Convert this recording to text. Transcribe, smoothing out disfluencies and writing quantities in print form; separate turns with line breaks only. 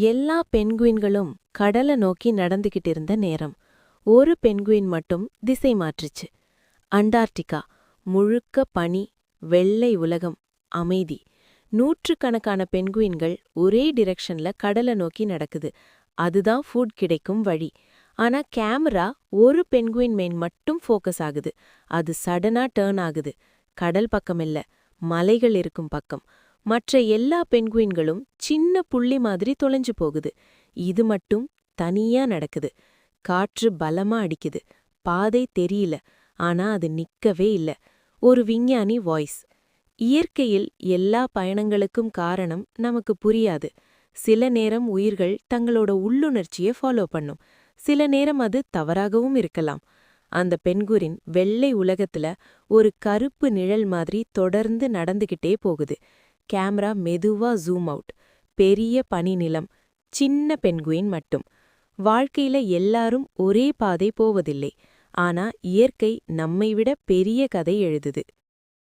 எல்லா பென்குயின்களும் கடலை நோக்கி நடந்துகிட்டு இருந்த நேரம் ஒரு பென்குயின் மட்டும் திசை மாற்றுச்சு. அண்டார்டிகா முழுக்க பனி, வெள்ளை உலகம், அமைதி. நூற்றுக்கணக்கான பென்குயின்கள் ஒரே டிரெக்ஷன்ல கடலை நோக்கி நடக்குது. அதுதான் ஃபுட் கிடைக்கும் வழி. ஆனா கேமரா ஒரு பென்குயின் மேல் மட்டும் ஃபோக்கஸ் ஆகுது. அது சடனா டர்ன் ஆகுது. கடல் பக்கம் இல்ல, மலைகள் இருக்கும் பக்கம். மற்ற எல்லா பென்குயின்களும் சின்ன புள்ளி மாதிரி தொலைஞ்சு போகுது. இது மட்டும் தனியா நடக்குது. காற்று பலமா அடிக்குது. பாதை தெரியல, ஆனா அது நிக்கவே இல்ல. ஒரு விஞ்ஞானி வாய்ஸ். இயற்கையில் எல்லா பயணங்களுக்கும் காரணம் நமக்கு புரியாது. சில நேரம் உயிர்கள் தங்களோட உள்ளுணர்ச்சியை ஃபாலோ பண்ணும். சில நேரம் அது தவறாகவும் இருக்கலாம். அந்த பென்குயின் வெள்ளை உலகத்துல ஒரு கருப்பு நிழல் மாதிரி தொடர்ந்து நடந்துகிட்டே போகுது. கேமரா மெதுவா ஜூம் அவுட். பெரிய பனி நிலம், சின்ன பென்குயின் மட்டும். வாழ்க்கையில எல்லாரும் ஒரே பாதை போவதில்லை. ஆனா இயற்கை நம்மை விட பெரிய கதை எழுதுது.